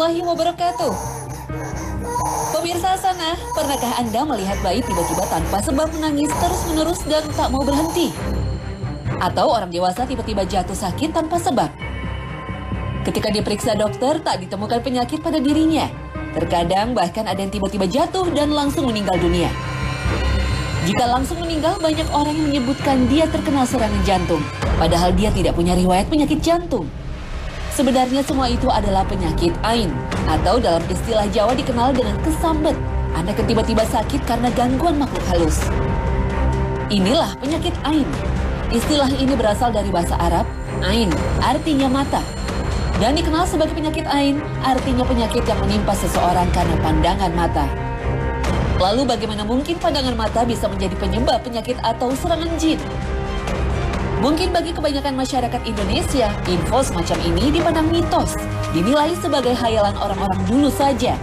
warahmatullahi wabarakatuh. Pemirsa sana, pernahkah Anda melihat bayi tiba-tiba tanpa sebab menangis terus-menerus dan tak mau berhenti? Atau orang dewasa tiba-tiba jatuh sakit tanpa sebab? Ketika diperiksa dokter, tak ditemukan penyakit pada dirinya. Terkadang bahkan ada yang tiba-tiba jatuh dan langsung meninggal dunia. Jika langsung meninggal, banyak orang yang menyebutkan dia terkena serangan jantung. Padahal dia tidak punya riwayat penyakit jantung. Sebenarnya semua itu adalah penyakit ain, atau dalam istilah Jawa dikenal dengan kesambet, anak yang tiba-tiba sakit karena gangguan makhluk halus. Inilah penyakit ain. Istilah ini berasal dari bahasa Arab, ain, artinya mata. Dan dikenal sebagai penyakit ain, artinya penyakit yang menimpa seseorang karena pandangan mata. Lalu bagaimana mungkin pandangan mata bisa menjadi penyebab penyakit atau serangan jin? Mungkin bagi kebanyakan masyarakat Indonesia, info semacam ini dipandang mitos, dinilai sebagai khayalan orang-orang dulu saja.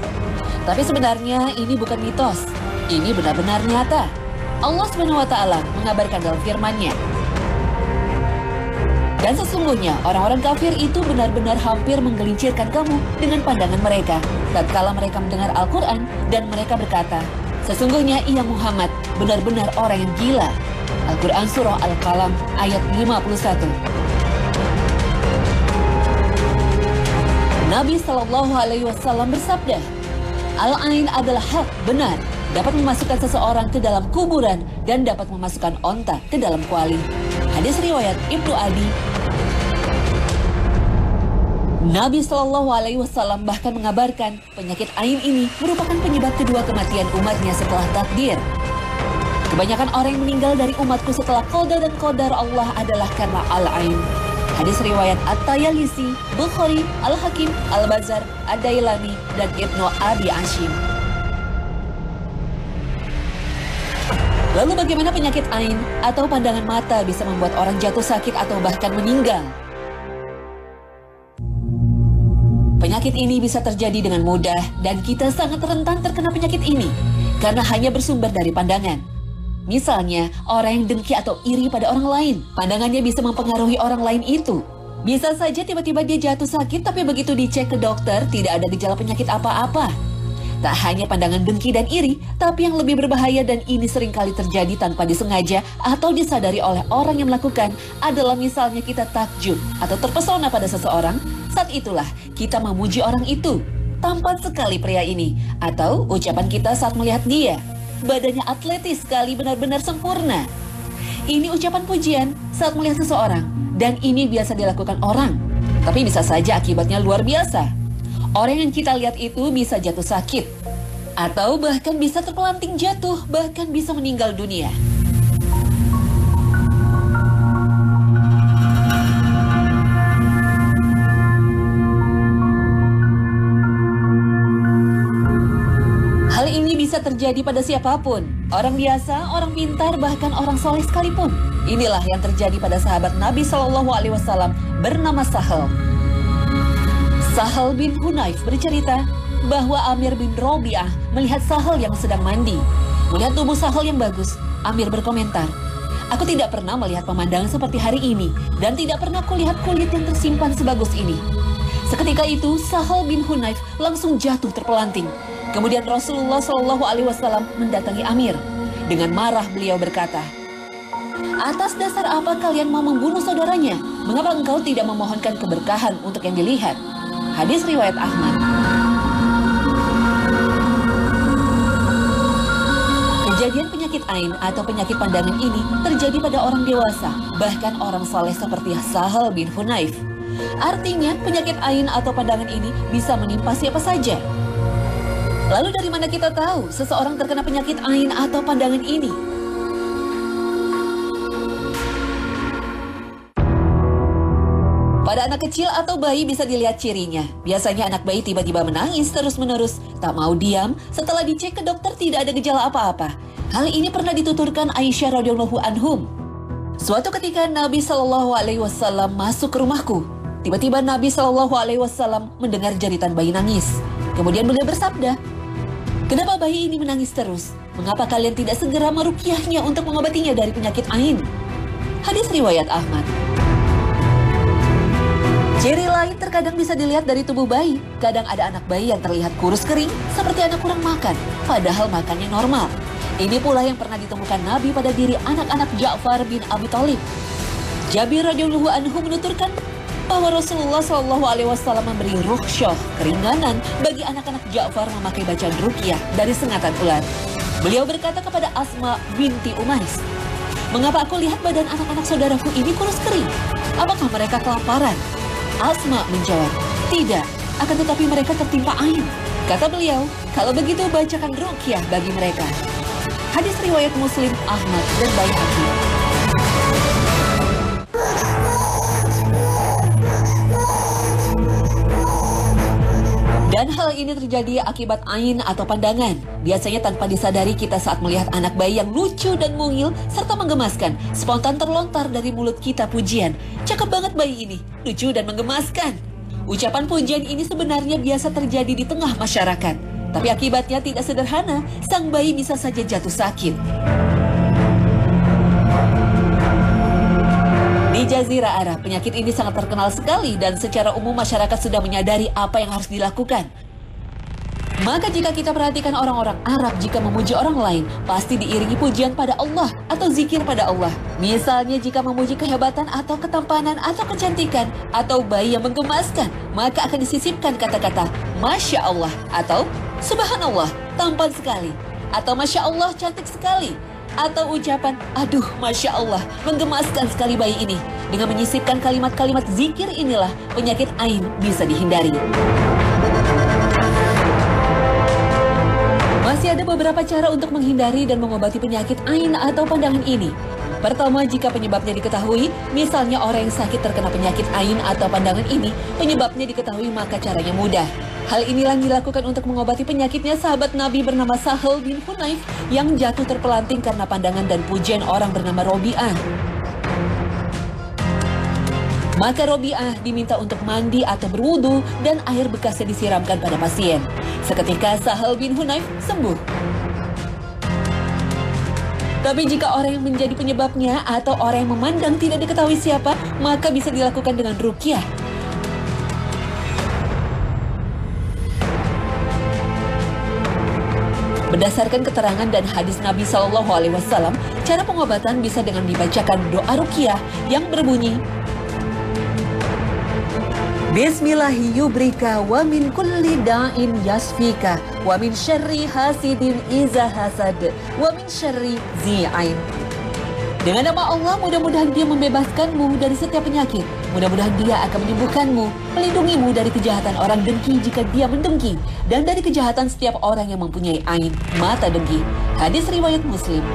Tapi sebenarnya ini bukan mitos, ini benar-benar nyata. Allah SWT mengabarkan dalam firman-Nya. Dan sesungguhnya orang-orang kafir itu benar-benar hampir menggelincirkan kamu dengan pandangan mereka tatkala mereka mendengar Al-Quran dan mereka berkata, sesungguhnya ia Muhammad benar-benar orang yang gila. Al-Quran Surah Al-Qalam ayat 51. Nabi SAW bersabda, Al-Ain adalah hak, benar, dapat memasukkan seseorang ke dalam kuburan dan dapat memasukkan onta ke dalam kuali. Hadis riwayat Ibnu Adi. Nabi SAW bahkan mengabarkan penyakit ain ini merupakan penyebab kedua kematian umatnya setelah takdir. Kebanyakan orang yang meninggal dari umatku setelah qada dan qadar Allah adalah karena al-ain. Hadis riwayat At-Tayalisi, Bukhari, Al-Hakim, Al-Bazar, Ad-Dailami, dan Ibnu Abi Ashim. Lalu bagaimana penyakit ain atau pandangan mata bisa membuat orang jatuh sakit atau bahkan meninggal? Penyakit ini bisa terjadi dengan mudah dan kita sangat rentan terkena penyakit ini karena hanya bersumber dari pandangan. Misalnya, orang yang dengki atau iri pada orang lain, pandangannya bisa mempengaruhi orang lain itu. Bisa saja tiba-tiba dia jatuh sakit, tapi begitu dicek ke dokter, tidak ada gejala penyakit apa-apa. Tak hanya pandangan dengki dan iri, tapi yang lebih berbahaya dan ini seringkali terjadi tanpa disengaja atau disadari oleh orang yang melakukan adalah misalnya kita takjub atau terpesona pada seseorang, saat itulah kita memuji orang itu. Tampan sekali pria ini, atau ucapan kita saat melihat dia. Badannya atletis sekali, benar-benar sempurna. Ini ucapan pujian saat melihat seseorang, dan ini biasa dilakukan orang. Tapi bisa saja akibatnya luar biasa. Orang yang kita lihat itu bisa jatuh sakit, atau bahkan bisa terpelanting jatuh, bahkan bisa meninggal dunia. Bisa terjadi pada siapapun, orang biasa, orang pintar, bahkan orang soleh sekalipun. Inilah yang terjadi pada sahabat Nabi SAW bernama Sahal. Sahal bin Hunayf bercerita bahwa Amir bin Robi'ah melihat Sahal yang sedang mandi. Melihat tubuh Sahal yang bagus, Amir berkomentar, aku tidak pernah melihat pemandangan seperti hari ini dan tidak pernah kulihat kulit yang tersimpan sebagus ini. Seketika itu, Sahal bin Hunayf langsung jatuh terpelanting. Kemudian Rasulullah SAW mendatangi Amir. Dengan marah beliau berkata, atas dasar apa kalian mau membunuh saudaranya? Mengapa engkau tidak memohonkan keberkahan untuk yang dilihat? Hadis riwayat Ahmad. Kejadian penyakit ain atau penyakit pandangan ini terjadi pada orang dewasa, bahkan orang saleh seperti Sahal bin Hunayf. Artinya penyakit ain atau pandangan ini bisa menimpa siapa saja. Lalu dari mana kita tahu seseorang terkena penyakit ain atau pandangan ini? Pada anak kecil atau bayi bisa dilihat cirinya. Biasanya anak bayi tiba-tiba menangis terus-menerus, tak mau diam. Setelah dicek ke dokter tidak ada gejala apa-apa. Hal ini pernah dituturkan Aisyah radhiyallahu anhum. Suatu ketika Nabi SAW masuk ke rumahku. Tiba-tiba Nabi SAW mendengar jeritan bayi nangis. Kemudian beliau bersabda, kenapa bayi ini menangis terus? Mengapa kalian tidak segera meruqyahnya untuk mengobatinya dari penyakit ain? Hadis riwayat Ahmad. Ciri lain terkadang bisa dilihat dari tubuh bayi. Kadang ada anak bayi yang terlihat kurus kering, seperti anak kurang makan, padahal makannya normal. Ini pula yang pernah ditemukan Nabi pada diri anak-anak Ja'far bin Abi Thalib. Jabir radhiyallahu anhu menuturkan bahwa Rasulullah SAW memberi rukhsyah, keringanan bagi anak-anak Ja'far memakai bacaan ruqyah dari sengatan ular. Beliau berkata kepada Asma binti Umais, "Mengapa aku lihat badan anak-anak saudaraku ini kurus kering? Apakah mereka kelaparan?" Asma menjawab, "Tidak, akan tetapi mereka tertimpa ain." Kata beliau, "Kalau begitu bacakan ruqyah bagi mereka." Hadis riwayat Muslim, Ahmad, dan Baihaqi. Dan hal ini terjadi akibat ain atau pandangan. Biasanya tanpa disadari kita saat melihat anak bayi yang lucu dan mungil serta menggemaskan, spontan terlontar dari mulut kita pujian. "Cakep banget bayi ini, lucu dan menggemaskan." Ucapan pujian ini sebenarnya biasa terjadi di tengah masyarakat. Tapi akibatnya tidak sederhana, sang bayi bisa saja jatuh sakit. Di Jazirah Arab, penyakit ini sangat terkenal sekali dan secara umum masyarakat sudah menyadari apa yang harus dilakukan. Maka jika kita perhatikan orang-orang Arab jika memuji orang lain, pasti diiringi pujian pada Allah atau zikir pada Allah. Misalnya jika memuji kehebatan atau ketampanan atau kecantikan atau bayi yang menggemaskan, maka akan disisipkan kata-kata Masya Allah atau Subhanallah, tampan sekali, atau Masya Allah, cantik sekali, atau ucapan, aduh Masya Allah, menggemaskan sekali bayi ini. Dengan menyisipkan kalimat-kalimat zikir inilah penyakit ain bisa dihindari. Masih ada beberapa cara untuk menghindari dan mengobati penyakit ain atau pandangan ini. Pertama, jika penyebabnya diketahui, misalnya orang yang sakit terkena penyakit ain atau pandangan ini, penyebabnya diketahui maka caranya mudah. Hal inilah yang dilakukan untuk mengobati penyakitnya sahabat Nabi bernama Sahal bin Hunayf yang jatuh terpelanting karena pandangan dan pujian orang bernama Robi'ah. Maka Robi'ah diminta untuk mandi atau berwudu dan air bekasnya disiramkan pada pasien. Seketika Sahal bin Hunayf sembuh. Tapi jika orang yang menjadi penyebabnya atau orang yang memandang tidak diketahui siapa, maka bisa dilakukan dengan ruqyah. Berdasarkan keterangan dan hadis Nabi SAW, cara pengobatan bisa dengan dibacakan doa ruqyah yang berbunyi, Bismillahi yubrika wa min kulli da'in yasfika wa min syarri hasidin iza hasad wa min syarri zi'ain. Dengan nama Allah, mudah-mudahan Dia membebaskanmu dari setiap penyakit. Mudah-mudahan Dia akan menyembuhkanmu, melindungimu dari kejahatan orang dengki jika dia mendengki, dan dari kejahatan setiap orang yang mempunyai ain, mata dengki. Hadis riwayat Muslim.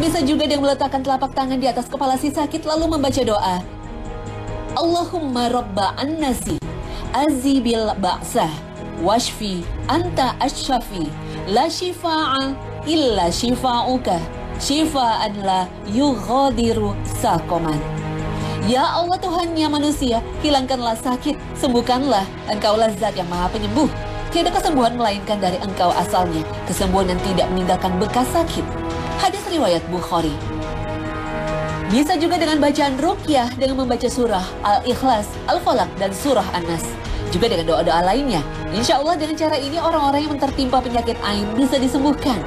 Bisa juga dengan meletakkan telapak tangan di atas kepala si sakit lalu membaca doa, Allahumma rabba an-nasi azibil ba'sah washfi anta asyafi la shifa'a illa shifa'uka shifa'an la yughadiru saqaman. Ya Allah Tuhannya manusia, hilangkanlah sakit, sembuhkanlah, Engkaulah zat yang maha penyembuh. Tiada kesembuhan melainkan dari Engkau asalnya, kesembuhan yang tidak meninggalkan bekas sakit. Hadis riwayat Bukhari. Bisa juga dengan bacaan ruqyah dengan membaca surah Al-Ikhlas, Al-Falaq, dan surah An-Nas. Juga dengan doa-doa lainnya. Insya Allah dengan cara ini orang-orang yang tertimpa penyakit ain bisa disembuhkan.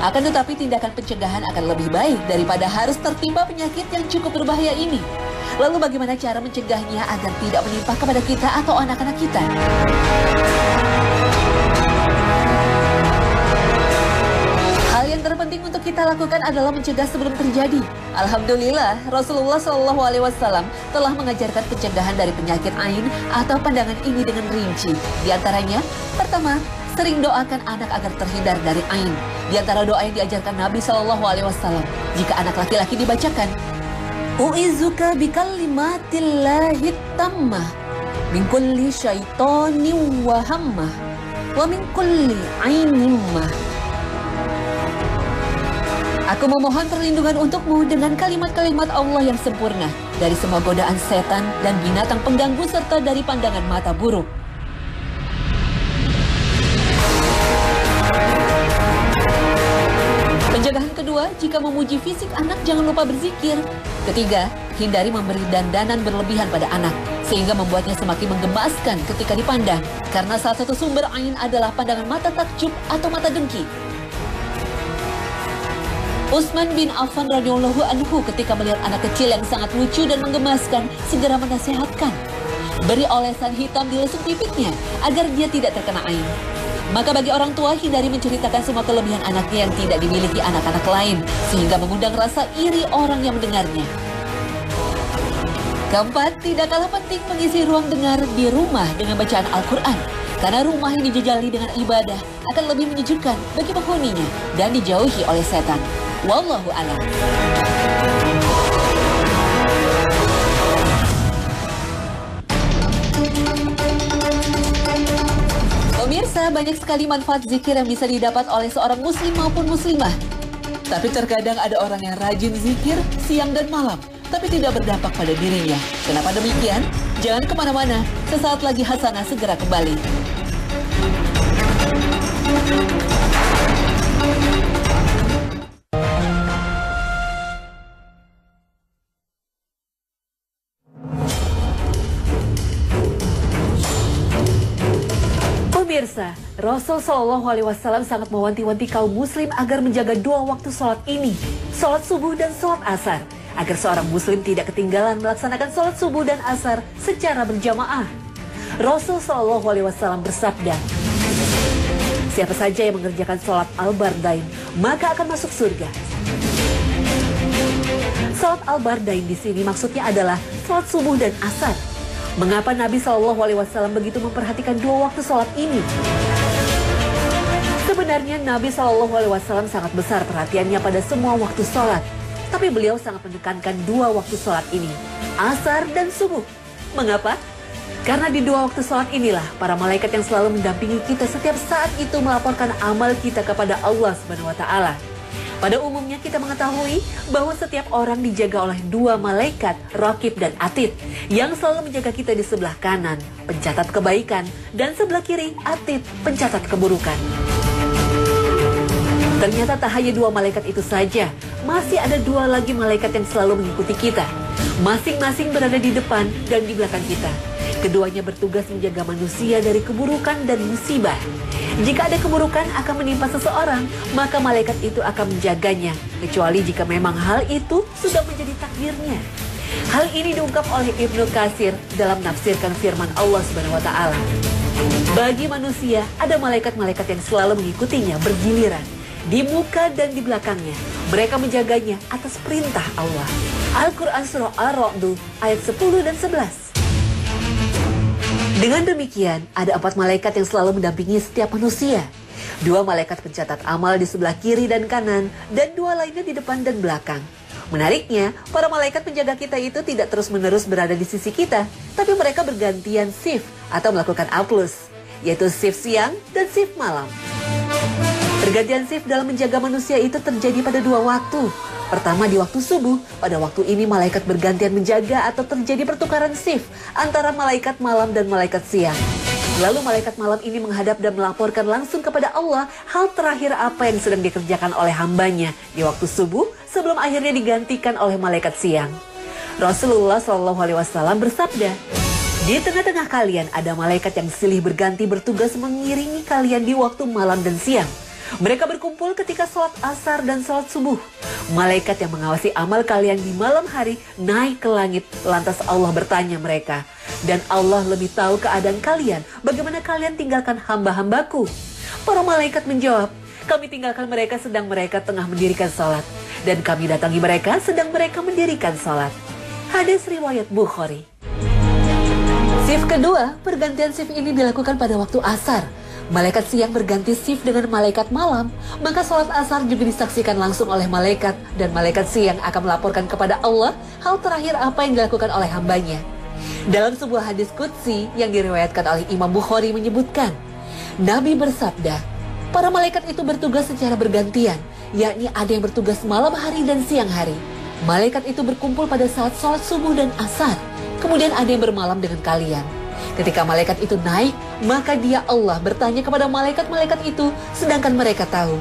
Akan tetapi tindakan pencegahan akan lebih baik daripada harus tertimpa penyakit yang cukup berbahaya ini. Lalu bagaimana cara mencegahnya agar tidak menimpa kepada kita atau anak-anak kita? Terpenting untuk kita lakukan adalah mencegah sebelum terjadi. Alhamdulillah, Rasulullah SAW telah mengajarkan pencegahan dari penyakit ain atau pandangan ini dengan rinci. Di antaranya, pertama, sering doakan anak agar terhindar dari ain. Di antara doa yang diajarkan Nabi SAW, jika anak laki-laki dibacakan, U'izuka bikalimatillahi tammah min kulli syaitanin wa hammah wa min kulli ainin mah. Aku memohon perlindungan untukmu dengan kalimat-kalimat Allah yang sempurna dari semua godaan setan dan binatang pengganggu serta dari pandangan mata buruk. Pencegahan kedua, jika memuji fisik anak jangan lupa berzikir. Ketiga, hindari memberi dandanan berlebihan pada anak, sehingga membuatnya semakin menggemaskan ketika dipandang. Karena salah satu sumber ain adalah pandangan mata takjub atau mata dengki. Utsman bin Affan radhiyallahu anhu ketika melihat anak kecil yang sangat lucu dan menggemaskan, segera menasihatkan. Beri olesan hitam di lesung pipitnya agar dia tidak terkena ain. Maka bagi orang tua, hindari menceritakan semua kelebihan anaknya yang tidak dimiliki anak-anak lain, sehingga mengundang rasa iri orang yang mendengarnya. Keempat, tidak kalah penting mengisi ruang dengar di rumah dengan bacaan Al-Quran. Karena rumah yang dijajali dengan ibadah akan lebih menyejukkan bagi penghuninya dan dijauhi oleh setan. Wallahu a'lam. Pemirsa, banyak sekali manfaat zikir yang bisa didapat oleh seorang muslim maupun muslimah. Tapi terkadang ada orang yang rajin zikir siang dan malam, tapi tidak berdampak pada dirinya. Kenapa demikian? Jangan kemana-mana, sesaat lagi Hasanah segera kembali. Pemirsa, Rasul Shallallahu Alaihi Wasallam sangat mewanti-wanti kaum muslim agar menjaga dua waktu sholat ini, sholat subuh dan sholat asar, agar seorang muslim tidak ketinggalan melaksanakan sholat subuh dan asar secara berjamaah. Rasul Shallallahu Alaihi Wasallam bersabda, siapa saja yang mengerjakan sholat al-bardain, maka akan masuk surga. Sholat al-bardain di sini maksudnya adalah sholat subuh dan asar. Mengapa Nabi Shallallahu Alaihi Wasallam begitu memperhatikan dua waktu sholat ini? Sebenarnya Nabi Shallallahu Alaihi Wasallam sangat besar perhatiannya pada semua waktu sholat. Tapi beliau sangat menekankan dua waktu sholat ini, asar dan subuh. Mengapa? Karena di dua waktu sholat inilah para malaikat yang selalu mendampingi kita setiap saat itu melaporkan amal kita kepada Allah Subhanahu wa Ta'ala. Pada umumnya kita mengetahui bahwa setiap orang dijaga oleh dua malaikat, Raqib dan Atid, yang selalu menjaga kita di sebelah kanan, pencatat kebaikan, dan sebelah kiri, Atid, pencatat keburukan. Ternyata tak hanya dua malaikat itu saja, masih ada dua lagi malaikat yang selalu mengikuti kita. Masing-masing berada di depan dan di belakang kita. Keduanya bertugas menjaga manusia dari keburukan dan musibah. Jika ada keburukan akan menimpa seseorang, maka malaikat itu akan menjaganya, kecuali jika memang hal itu sudah menjadi takdirnya. Hal ini diungkap oleh Ibnu Katsir dalam menafsirkan firman Allah Subhanahu wa Ta'ala. Bagi manusia, ada malaikat-malaikat yang selalu mengikutinya bergiliran, di muka dan di belakangnya. Mereka menjaganya atas perintah Allah. Al-Quran Surah Ar-Ra'd ayat 10 dan 11. Dengan demikian, ada 4 malaikat yang selalu mendampingi setiap manusia. 2 malaikat pencatat amal di sebelah kiri dan kanan, dan 2 lainnya di depan dan belakang. Menariknya, para malaikat penjaga kita itu tidak terus-menerus berada di sisi kita, tapi mereka bergantian shift atau melakukan A+, yaitu shift siang dan shift malam. Pergantian shift dalam menjaga manusia itu terjadi pada 2 waktu. Pertama di waktu subuh, pada waktu ini malaikat bergantian menjaga atau terjadi pertukaran shift antara malaikat malam dan malaikat siang. Lalu malaikat malam ini menghadap dan melaporkan langsung kepada Allah hal terakhir apa yang sedang dikerjakan oleh hambanya di waktu subuh sebelum akhirnya digantikan oleh malaikat siang. Rasulullah Shallallahu Alaihi Wasallam bersabda, di tengah-tengah kalian ada malaikat yang silih berganti bertugas mengiringi kalian di waktu malam dan siang. Mereka berkumpul ketika sholat asar dan sholat subuh. Malaikat yang mengawasi amal kalian di malam hari naik ke langit. Lantas Allah bertanya mereka, dan Allah lebih tahu keadaan kalian. Bagaimana kalian tinggalkan hamba-hambaku? Para malaikat menjawab, kami tinggalkan mereka sedang mereka tengah mendirikan sholat. Dan kami datangi mereka sedang mereka mendirikan sholat. Hadis riwayat Bukhari. Shift kedua, pergantian shift ini dilakukan pada waktu asar. Malaikat siang berganti shift dengan malaikat malam, maka sholat asar juga disaksikan langsung oleh malaikat, dan malaikat siang akan melaporkan kepada Allah hal terakhir apa yang dilakukan oleh hambanya. Dalam sebuah hadis qudsi yang diriwayatkan oleh Imam Bukhari menyebutkan, Nabi bersabda, para malaikat itu bertugas secara bergantian, yakni ada yang bertugas malam hari dan siang hari. Malaikat itu berkumpul pada saat sholat subuh dan asar, kemudian ada yang bermalam dengan kalian. Ketika malaikat itu naik, maka dia Allah bertanya kepada malaikat-malaikat itu, sedangkan mereka tahu.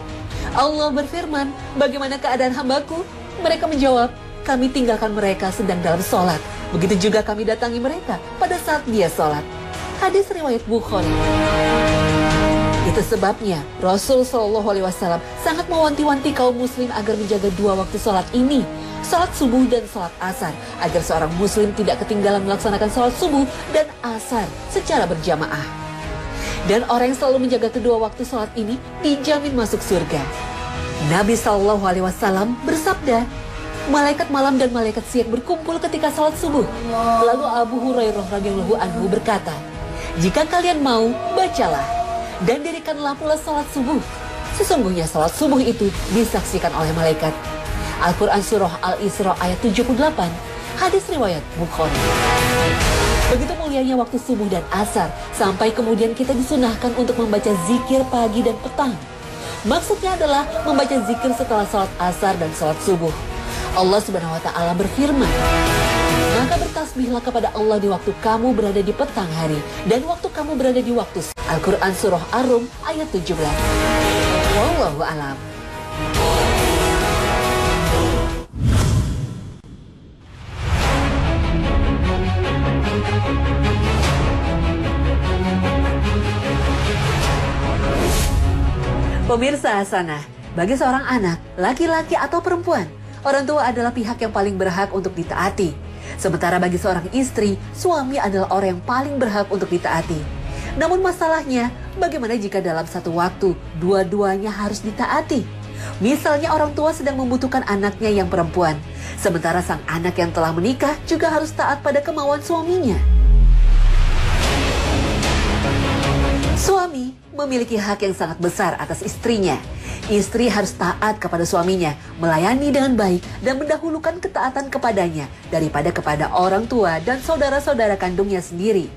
Allah berfirman, bagaimana keadaan hambaku? Mereka menjawab, kami tinggalkan mereka sedang dalam sholat. Begitu juga kami datangi mereka pada saat dia sholat. Hadis riwayat Bukhari. Itu sebabnya Rasul Shallallahu Alaihi Wasallam sangat mewanti-wanti kaum muslim agar menjaga dua waktu sholat ini, sholat subuh dan sholat asar, agar seorang muslim tidak ketinggalan melaksanakan sholat subuh dan asar secara berjamaah. Dan orang yang selalu menjaga kedua waktu sholat ini dijamin masuk surga. Nabi Shallallahu Alaihi Wasallam bersabda, malaikat malam dan malaikat siang berkumpul ketika sholat subuh. Lalu Abu Hurairah radhiyallahu anhu berkata, jika kalian mau, bacalah dan dirikanlah pula sholat subuh. Sesungguhnya sholat subuh itu disaksikan oleh malaikat. Al-Quran Surah Al-Isra ayat 78, hadis riwayat Bukhari. Begitu mulianya waktu subuh dan asar, sampai kemudian kita disunahkan untuk membaca zikir pagi dan petang. Maksudnya adalah membaca zikir setelah sholat asar dan sholat subuh. Allah Subhanahu wa Ta'ala berfirman, maka bertasbihlah kepada Allah di waktu kamu berada di petang hari dan waktu kamu berada di waktu. Al-Quran Surah Ar-Rum ayat 17. Wallahu a'lam. Pemirsa Hasanah, bagi seorang anak, laki-laki atau perempuan, orang tua adalah pihak yang paling berhak untuk ditaati. Sementara bagi seorang istri, suami adalah orang yang paling berhak untuk ditaati. Namun masalahnya, bagaimana jika dalam satu waktu, dua-duanya harus ditaati? Misalnya orang tua sedang membutuhkan anaknya yang perempuan, sementara sang anak yang telah menikah juga harus taat pada kemauan suaminya. Suami memiliki hak yang sangat besar atas istrinya. Istri harus taat kepada suaminya, melayani dengan baik dan mendahulukan ketaatan kepadanya daripada kepada orang tua dan saudara-saudara kandungnya sendiri.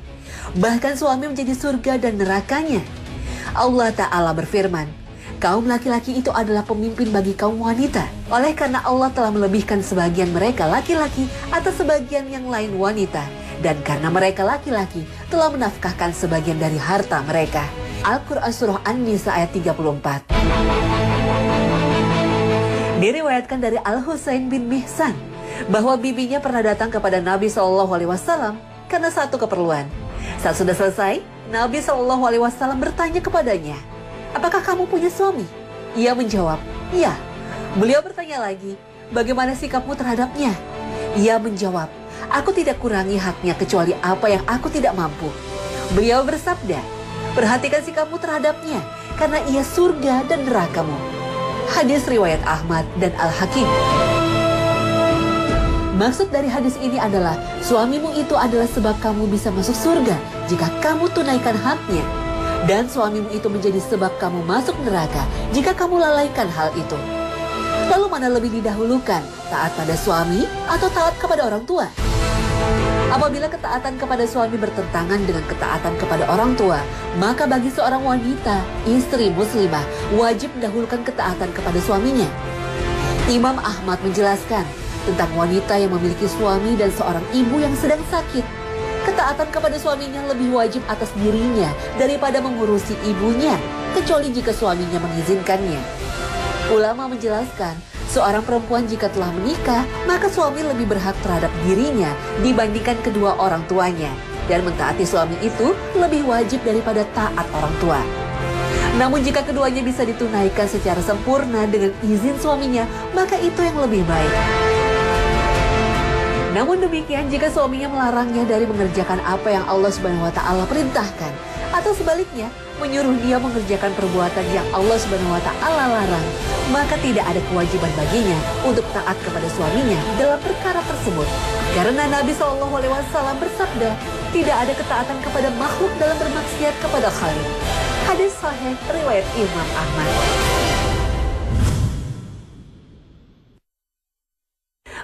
Bahkan suami menjadi surga dan nerakanya. Allah Ta'ala berfirman, kaum laki-laki itu adalah pemimpin bagi kaum wanita. Oleh karena Allah telah melebihkan sebagian mereka laki-laki atas sebagian yang lain wanita. Dan karena mereka laki-laki telah menafkahkan sebagian dari harta mereka. Al-Quran Surah An-Nisa ayat 34. Diriwayatkan dari Al-Husain bin Mihsan bahwa bibinya pernah datang kepada Nabi SAW karena satu keperluan. Saat sudah selesai, Nabi SAW bertanya kepadanya, apakah kamu punya suami? Ia menjawab, iya. Beliau bertanya lagi, bagaimana sikapmu terhadapnya? Ia menjawab, aku tidak kurangi haknya kecuali apa yang aku tidak mampu. Beliau bersabda, perhatikan sikapmu terhadapnya, karena ia surga dan nerakamu. Hadis riwayat Ahmad dan Al-Hakim. Maksud dari hadis ini adalah, suamimu itu adalah sebab kamu bisa masuk surga jika kamu tunaikan haknya. Dan suamimu itu menjadi sebab kamu masuk neraka jika kamu lalaikan hal itu. Lalu mana lebih didahulukan, taat pada suami atau taat kepada orang tua? Apabila ketaatan kepada suami bertentangan dengan ketaatan kepada orang tua, maka bagi seorang wanita, istri muslimah, wajib mendahulukan ketaatan kepada suaminya. Imam Ahmad menjelaskan tentang wanita yang memiliki suami dan seorang ibu yang sedang sakit. Ketaatan kepada suaminya lebih wajib atas dirinya daripada mengurusi ibunya, kecuali jika suaminya mengizinkannya. Ulama menjelaskan, seorang perempuan jika telah menikah, maka suami lebih berhak terhadap dirinya dibandingkan kedua orang tuanya. Dan mentaati suami itu lebih wajib daripada taat orang tua. Namun jika keduanya bisa ditunaikan secara sempurna dengan izin suaminya, maka itu yang lebih baik. Namun demikian, jika suaminya melarangnya dari mengerjakan apa yang Allah Subhanahu wa Ta'ala perintahkan, atau sebaliknya menyuruh dia mengerjakan perbuatan yang Allah Subhanahu wa Ta'ala larang, maka tidak ada kewajiban baginya untuk taat kepada suaminya dalam perkara tersebut. Karena Nabi SAW bersabda, tidak ada ketaatan kepada makhluk dalam bermaksiat kepada Khalik. Hadis sahih riwayat Imam Ahmad.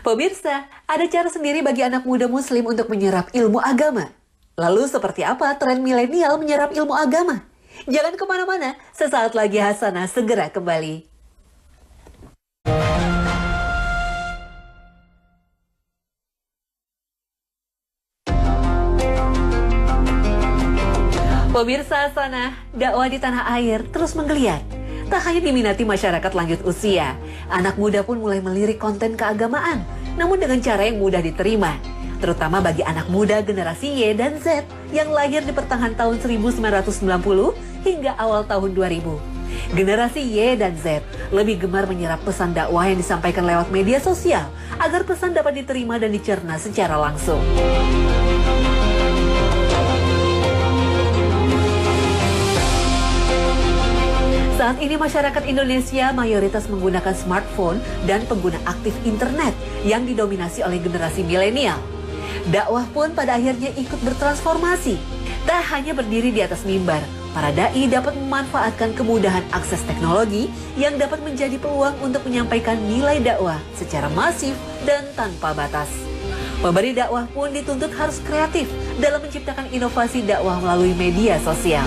Pemirsa, ada cara sendiri bagi anak muda muslim untuk menyerap ilmu agama. Lalu seperti apa tren milenial menyerap ilmu agama? Jangan kemana-mana, sesaat lagi Hasanah segera kembali. Pemirsa Hasanah, dakwah di tanah air terus menggeliat. Tak hanya diminati masyarakat lanjut usia, anak muda pun mulai melirik konten keagamaan, namun dengan cara yang mudah diterima. Terutama bagi anak muda generasi Y dan Z yang lahir di pertengahan tahun 1990 hingga awal tahun 2000. Generasi Y dan Z lebih gemar menyerap pesan dakwah yang disampaikan lewat media sosial agar pesan dapat diterima dan dicerna secara langsung. Saat ini masyarakat Indonesia mayoritas menggunakan smartphone dan pengguna aktif internet yang didominasi oleh generasi milenial. Dakwah pun pada akhirnya ikut bertransformasi. Tak hanya berdiri di atas mimbar, para dai dapat memanfaatkan kemudahan akses teknologi yang dapat menjadi peluang untuk menyampaikan nilai dakwah secara masif dan tanpa batas. Pemberi dakwah pun dituntut harus kreatif dalam menciptakan inovasi dakwah melalui media sosial.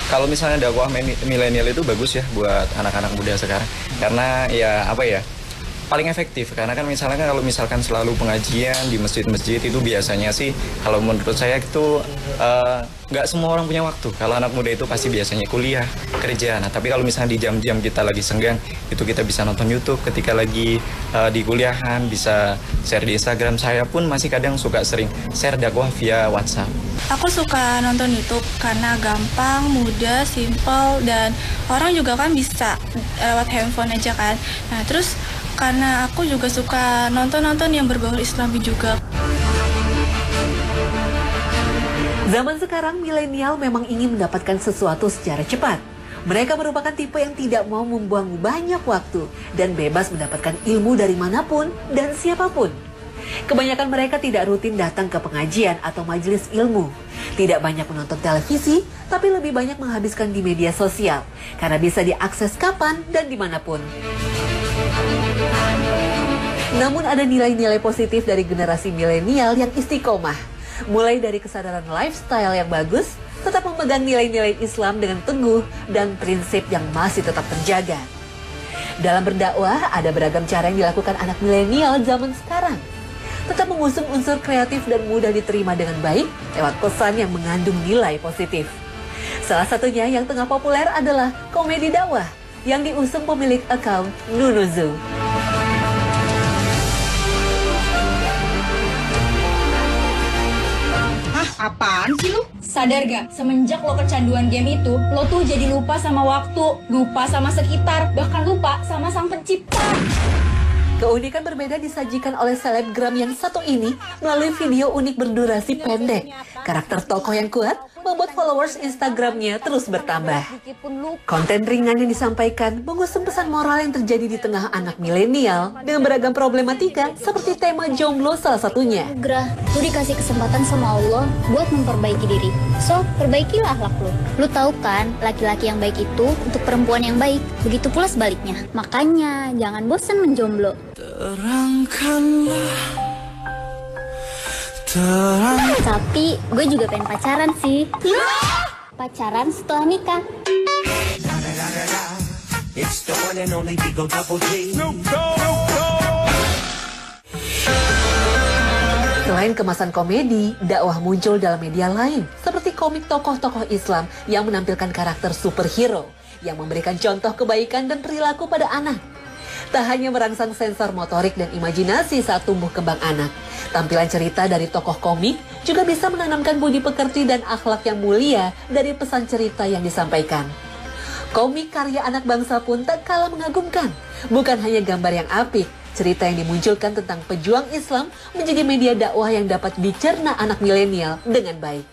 Kalau misalnya dakwah milenial itu bagus ya buat anak-anak muda sekarang. Karena ya apa ya, paling efektif. Karena kan kalau misalkan selalu pengajian di masjid-masjid itu biasanya sih kalau menurut saya itu nggak semua orang punya waktu. Kalau anak muda itu pasti biasanya kuliah, kerja. Nah tapi kalau misalnya di jam-jam kita lagi senggang, itu kita bisa nonton YouTube. Ketika lagi di kuliahan bisa share di Instagram. Saya pun masih kadang suka sering share dakwah via WhatsApp. Aku suka nonton YouTube karena gampang, mudah, simple, dan orang juga kan bisa lewat handphone aja kan. Nah terus karena aku juga suka nonton-nonton yang berbau Islami juga. Zaman sekarang milenial memang ingin mendapatkan sesuatu secara cepat. Mereka merupakan tipe yang tidak mau membuang banyak waktu dan bebas mendapatkan ilmu dari manapun dan siapapun. Kebanyakan mereka tidak rutin datang ke pengajian atau majelis ilmu. Tidak banyak menonton televisi, tapi lebih banyak menghabiskan di media sosial. Karena bisa diakses kapan dan dimanapun. Namun ada nilai-nilai positif dari generasi milenial yang istiqomah. Mulai dari kesadaran lifestyle yang bagus, tetap memegang nilai-nilai Islam dengan teguh, dan prinsip yang masih tetap terjaga. Dalam berdakwah, ada beragam cara yang dilakukan anak milenial zaman sekarang. Tetap mengusung unsur kreatif dan mudah diterima dengan baik lewat pesan yang mengandung nilai positif. Salah satunya yang tengah populer adalah komedi dakwah yang diusung pemilik akun Nunuzu. Hah? Apaan sih lu? Sadar gak? Semenjak lo kecanduan game itu, lo tuh jadi lupa sama waktu, lupa sama sekitar, bahkan lupa sama sang pencipta. Keunikan berbeda disajikan oleh selebgram yang satu ini melalui video unik berdurasi pendek. Karakter tokoh yang kuat membuat followers Instagramnya terus bertambah. Konten ringan yang disampaikan mengusung pesan moral yang terjadi di tengah anak milenial dengan beragam problematika seperti tema jomblo salah satunya. Gerah, lu dikasih kesempatan sama Allah buat memperbaiki diri. So, perbaikilah akhlak lu. Lu tahu kan, laki-laki yang baik itu untuk perempuan yang baik. Begitu pula sebaliknya. Makanya, jangan bosan menjomblo. Tapi gue juga pengen pacaran sih. Pacaran setelah nikah. Selain kemasan komedi, dakwah muncul dalam media lain seperti komik tokoh-tokoh Islam yang menampilkan karakter superhero yang memberikan contoh kebaikan dan perilaku pada anak. Tak hanya merangsang sensor motorik dan imajinasi saat tumbuh kembang anak, tampilan cerita dari tokoh komik juga bisa menanamkan budi pekerti dan akhlak yang mulia dari pesan cerita yang disampaikan. Komik karya anak bangsa pun tak kalah mengagumkan. Bukan hanya gambar yang apik, cerita yang dimunculkan tentang pejuang Islam menjadi media dakwah yang dapat dicerna anak milenial dengan baik.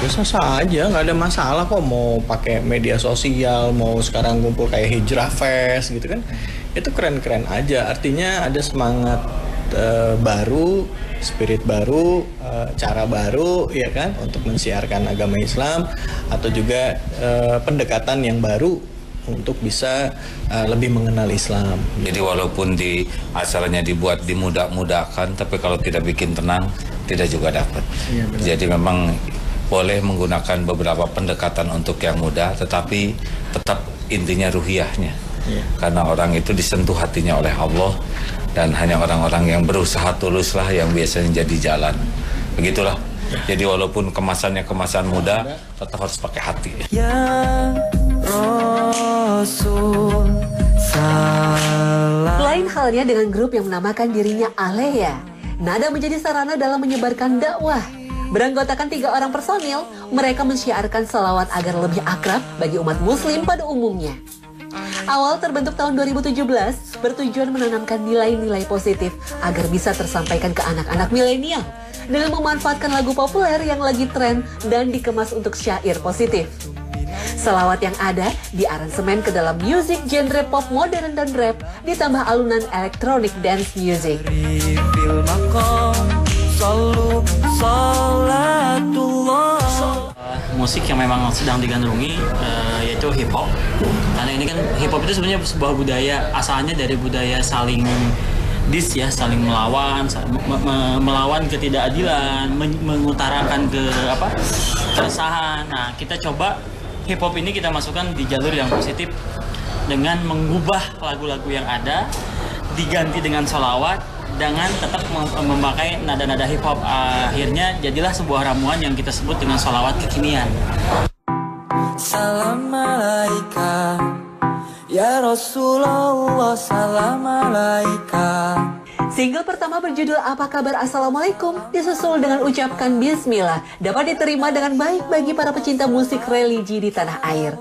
Sah-sah aja, nggak ada masalah kok mau pakai media sosial, mau sekarang kumpul kayak Hijrah Fest gitu kan, itu keren-keren aja. Artinya ada semangat baru, spirit baru, cara baru, ya kan, untuk mensiarkan agama Islam atau juga pendekatan yang baru untuk bisa lebih mengenal Islam. Jadi walaupun di acaranya dibuat dimudah-mudahkan, tapi kalau tidak bikin tenang, tidak juga dapat. Ya, jadi memang boleh menggunakan beberapa pendekatan untuk yang muda, tetapi tetap intinya ruhiyahnya. Karena orang itu disentuh hatinya oleh Allah, dan hanya orang-orang yang berusaha tuluslah yang biasanya jadi jalan. Begitulah. Jadi walaupun kemasannya kemasan muda, tetap harus pakai hati. Ya Rasul salam. Lain halnya dengan grup yang menamakan dirinya Alea. Nada menjadi sarana dalam menyebarkan dakwah. Beranggotakan 3 orang personil, mereka mensyiarkan salawat agar lebih akrab bagi umat muslim pada umumnya. Awal terbentuk tahun 2017, bertujuan menanamkan nilai-nilai positif agar bisa tersampaikan ke anak-anak milenial dengan memanfaatkan lagu populer yang lagi tren dan dikemas untuk syair positif. Salawat yang ada diaransemen ke dalam musik genre pop modern dan rap, ditambah alunan electronic dance music. Musik yang memang sedang digandrungi yaitu hip hop. Karena ini kan hip hop itu sebenarnya sebuah budaya, asalnya dari budaya saling dis ya, saling melawan, melawan ketidakadilan, mengutarakan keresahan. Nah, kita coba hip hop ini kita masukkan di jalur yang positif dengan mengubah lagu-lagu yang ada, diganti dengan sholawat dengan tetap memakai nada-nada hip hop. Akhirnya jadilah sebuah ramuan yang kita sebut dengan sholawat kekinian. Salam alaika ya Rasulullah, salam alaika. Single pertama berjudul Apa Kabar Assalamualaikum disusul dengan ucapkan Bismillah dapat diterima dengan baik bagi para pecinta musik religi di tanah air.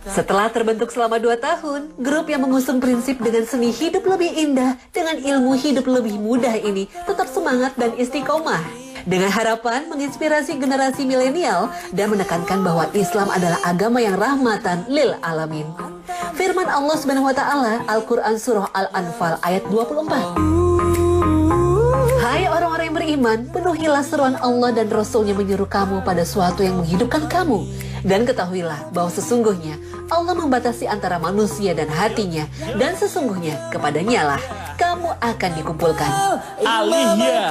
Setelah terbentuk selama 2 tahun, grup yang mengusung prinsip dengan seni hidup lebih indah dengan ilmu hidup lebih mudah ini tetap semangat dan istiqomah. Dengan harapan menginspirasi generasi milenial dan menekankan bahwa Islam adalah agama yang rahmatan lil alamin. Firman Allah Subhanahu wa taala Al-Qur'an surah Al-Anfal ayat 24. Hai orang-orang yang beriman, penuhilah seruan Allah dan Rasul-Nya menyuruh kamu pada suatu yang menghidupkan kamu. Dan ketahuilah bahwa sesungguhnya Allah membatasi antara manusia dan hatinya, dan sesungguhnya kepadanya lah kamu akan dikumpulkan. Aliyah.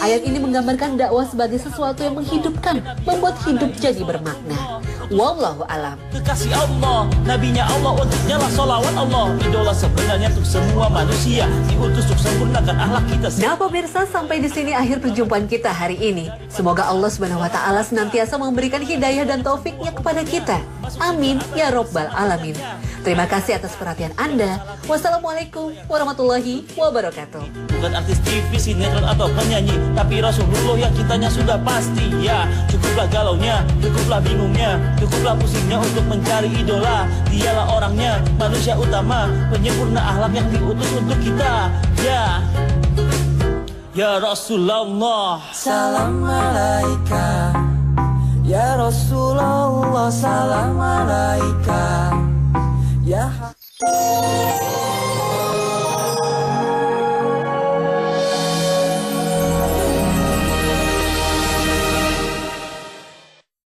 Ayat ini menggambarkan dakwah sebagai sesuatu yang menghidupkan, membuat hidup jadi bermakna. Wallahu alam. Kekasih Allah, nabinya Allah, untuknya lah salawat Allah. Idola sebenarnya untuk semua manusia, diutus untuk sempurnakan akhlak kita. Nah pemirsa, sampai di sini akhir perjumpaan kita hari ini. Semoga Allah Subhanahu wa taala senantiasa memberikan hidayah dan taufiknya kepada kita. Amin ya robbal alamin. Terima kasih atas perhatian Anda. Wassalamualaikum warahmatullahi wabarakatuh. Bukan artis TV, sinetron atau penyanyi, tapi Rasulullah yang cintanya sudah pasti. Ya, cukuplah galaunya, cukuplah bingungnya, cukuplah pusingnya untuk mencari idola. Dialah orangnya, manusia utama, penyempurna akhlak yang diutus untuk kita. Ya Rasulullah, salam alaika ya Rasulullah, salam alaika.